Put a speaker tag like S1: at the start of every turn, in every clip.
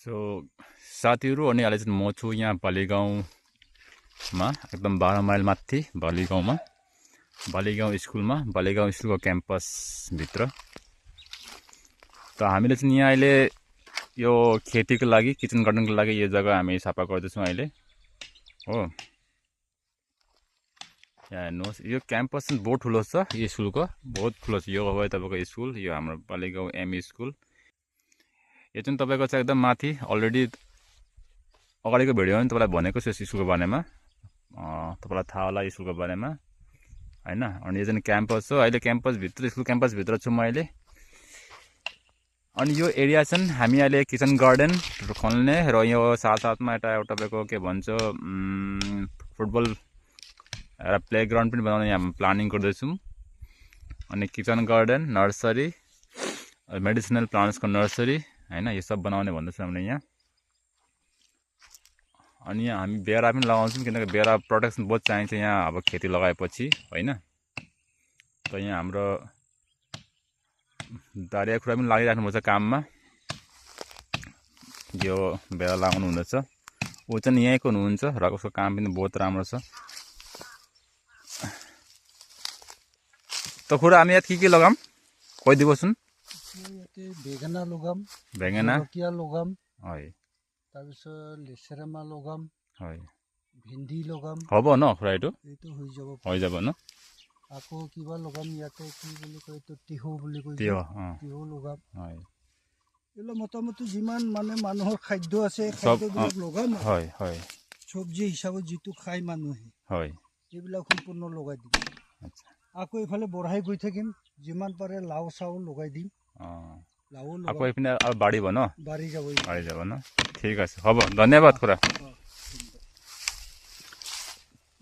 S1: So साथीहरू अनि अहिले चाहिँ म छु यहाँ भलेगाउँमा एकदम 12 माइल माथि भलेगाउँ स्कुलमा भलेगाउँ स्कुलको क्याम्पसभित्र। त हामीले चाहिँ यहाँ अहिले यो खेतीको लागि किचन गार्डनको लागि यो जग्गा हामी सफा गर्दैछौँ अहिले हो। यहाँ हेर्नुहोस् यो क्याम्पस चाहिँ बहुत ठुलो छ, यो स्कुलको बहुत ठुलो छ। यो हो तपाईँको स्कुल, यो हाम्रो भलेगाउँ एमई स्कुल। यो चाहिँ तपाईँको चाहिँ एकदम माथि अलरेडी अगाडिको भिडियोमा पनि तपाईँलाई भनेको छु स्कुलको बारेमा, तपाईँलाई थाहा होला स्कुलको बारेमा हैन। अनि यो चाहिँ क्याम्पस हो, अहिले क्याम्पसभित्र स्कुल क्याम्पसभित्र छु म अहिले। अनि यो एरिया चाहिँ हामी अहिले किचन गार्डन खोल्ने र यो साथसाथमा एउटा तपाईँको के भन्छ फुटबल एउटा प्लेग्राउन्ड पनि बनाउने यहाँ प्लानिङ गर्दैछौँ। अनि किचन गार्डन, नर्सरी, मेडिसिनल प्लान्ट्सको नर्सरी हैन, यो सब बनाउने भन्दैछौँ हामीले यहाँ। अनि यहाँ हामी बेरा पनि लगाउँछौँ किनकि बेरा प्रोटेक्सन बहुत चाहिन्छ यहाँ अब खेती लगाएपछि हैन। त यहाँ हाम्रो दारिया खुरा पनि लागिराख्नुपर्छ काममा, यो बेरा लगाउनु हुँदैछ। ऊ चाहिँ यहीँको हुनुहुन्छ र उसको काम पनि बहुत राम्रो छ। त खुरा हामी यात के लगाम কৈ দিবচোন।
S2: বেঙেনা লগাম,
S1: বেঙেনা
S2: জলকীয়া লগাম,
S1: হয়,
S2: তাৰপিছত লেচেৰামাহ লগাম,
S1: হয়,
S2: ভেন্দি লগাম।
S1: হ'ব ন খুৰা, এইটো
S2: এইটো
S1: হৈ যাব ন।
S2: আকৌ কিবা লগাম ইয়াতে, কি বুলি কয় এইটো তিহু বুলি কয়, তিহু লগাম।
S1: হয়,
S2: এইবিলাক মোটামুটি যিমান মানে মানুহৰ খাদ্য আছে
S1: চব
S2: খাদ্যবিলাক লগাম।
S1: হয় হয়,
S2: চব্জি হিচাপত যিটো খায় মানুহে
S1: হয়,
S2: এইবিলাক সম্পূৰ্ণ লগাই দিম। আচ্ছা, আকৌ এইফালে বঢ়াই গৈ থাকিম, যিমান পাৰে লাও চাও লগাই দিম। লাও
S1: আকৌ এইপিনে আৰু বাঢ়িব ন,
S2: বাঢ়ি যাব
S1: ন। ঠিক আছে, হ'ব, ধন্যবাদ খুৰা।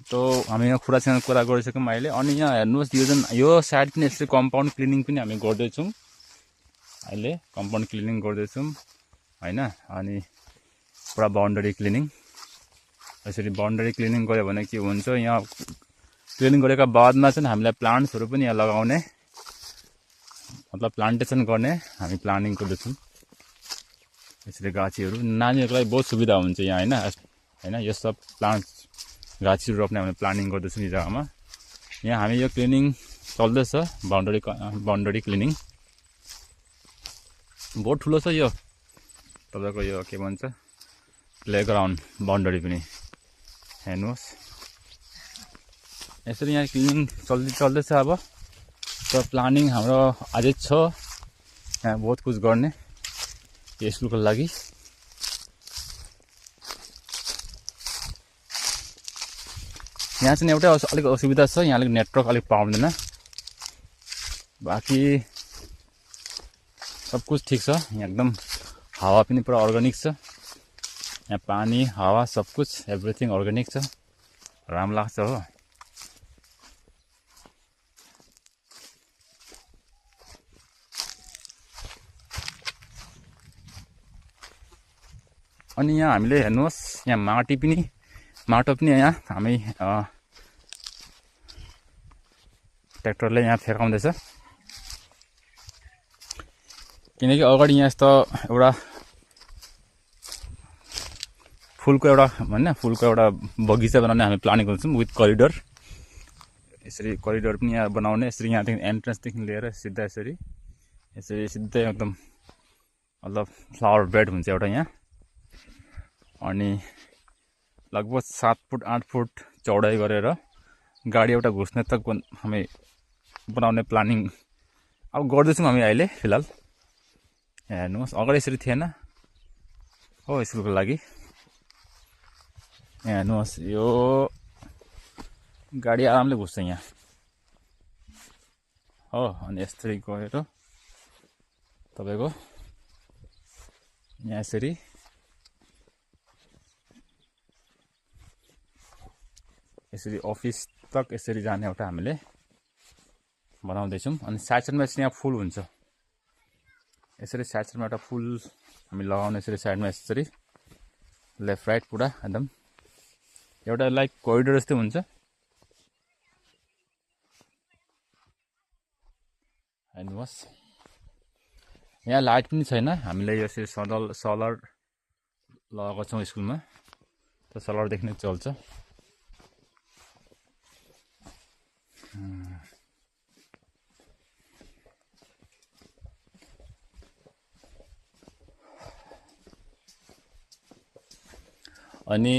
S1: तो हामी यहाँ खुरासँग कुरा गरिसक्यौँ अहिले। अनि यहाँ हेर्नुहोस् यो साइड पनि यसरी कम्पाउन्ड क्लिनिङ पनि हामी गर्दैछौँ अहिले, कम्पाउन्ड क्लिनिङ गर्दैछौँ हैन। अनि पुरा बाउन्डरी क्लिनिङ, यसरी बाउन्डरी क्लिनिङ गऱ्यो भने के हुन्छ, यहाँ क्लिनिङ गरेका बादमा चाहिँ हामीलाई प्लान्ट्सहरू पनि यहाँ लगाउने, मतलब प्लान्टेसन गर्ने हामी प्लानिङ गर्दैछौँ। यसरी गाछीहरू नानीहरूको लागि बहुत सुविधा हुन्छ यहाँ हैन। यो सब प्लान्ट्स गाछीहरू रोप्ने हामीले प्लानिङ गर्दैछौँ यो जग्गामा। यहाँ हामी यो क्लिनिङ चल्दैछ, बाउन्डरी क्लिनिङ बहुत ठुलो छ यो तपाईँको, यो के भन्छ प्लेग्राउन्ड बाउन्डरी पनि हेर्नुहोस्। यसरी यहाँ क्लिनिङ चल्दैछ अब। तो प्लानिङ हाम्रो अझै छ यहाँ बहुत कुछ गर्ने यो स्कुलको लागि। यहाँ चाहिँ एउटै अलिक असुविधा छ, यहाँ अलिक नेटवर्क अलिक पाउँदैन, बाँकी सब कुछ ठिक छ। यहाँ एकदम हावा पनि पुरा अर्ग्यानिक छ, यहाँ पानी हावा सब कुछ एभ्रिथिङ अर्ग्यानिक छ, राम्रो लाग्छ हो। अनि यहाँ हामीले हेर्नुहोस्, यहाँ माटो पनि यहाँ हामी ट्र्याक्टरले यहाँ फेकाउँदैछ, किनकि अगाडि यहाँ यस्तो एउटा फुलको एउटा बगैँचा बनाउने हामी प्लानिङ गर्छौँ विथ करिडोर। यसरी करिडोर पनि यहाँ बनाउने, यसरी यहाँदेखि एन्ट्रेन्सदेखि लिएर सिधा यसरी सिधै एकदम मतलब फ्लावर बेड हुन्छ एउटा यहाँ। अनि लगभग 7 फुट 8 फुट चौडाइ गरेर गाडी एउटा घुस्ने तक हामी बनाउने प्लानिङ अब गर्दैछौँ हामी अहिले फिलहाल। हेर्नुहोस् अगाडि यसरी थिएन हो स्कुलको लागि। हेर्नुहोस् यो गाडी आरामले घुस्छ यहाँ हो। अनि यसरी गएर तपाईँको यहाँ यसरी अफिस तक यसरी जाने एउटा हामीले बनाउँदैछौँ। अनि साइडमा चाहिँ यहाँ फुल हुन्छ, यसरी साइडमा एउटा फुल हामी लगाउने, यसरी साइडमा यसरी लेफ्ट राइट पुरा एकदम एउटा लाइक कोरिडोर जस्तै हुन्छ। हेर्नुहोस् यहाँ लाइट पनि छैन, हामीले यसरी सोलर लगाएको छौँ स्कुलमा, त सोलरदेखि नै चल्छ। अनि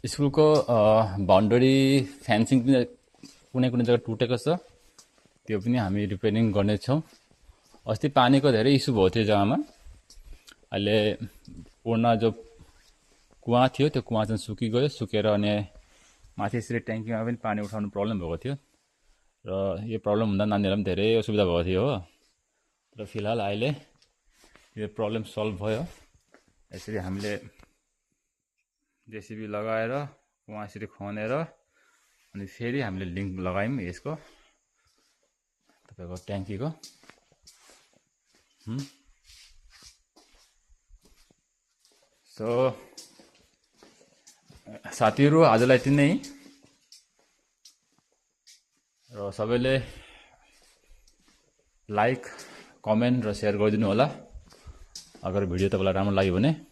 S1: स्कुलको बाउन्डरी फेन्सिङ पनि कुनै कुनै जग्गा टुटेको छ, त्यो पनि हामी रिपेयरिङ गर्नेछौँ। अस्ति पानीको धेरै इस्यु भएको थियो जग्गामा, अहिले पूर्ण जो कुवा थियो त्यो कुवा चाहिँ सुकिगयो, सुकेर अनि माथि यसरी ट्याङ्कीमा पनि पानी उठाउनु प्रब्लम भएको थियो, र यो प्रब्लम हुँदा नानीहरूलाई पनि धेरै असुविधा भएको थियो हो। र फिलहाल अहिले यो प्रब्लम सल्भ भयो। यसरी हामीले जेसिबी लगाएर कुवा यसरी खनेर अनि फेरि हामीले लिङ्क लगायौँ यसको तपाईँको ट्याङ्कीको। सो साथीहरू, आजलाई यति नै, र सबैले लाइक, कमेन्ट र सेयर गरिदिनु होला अगर भिडियो तपाईँलाई राम्रो लाग्यो भने।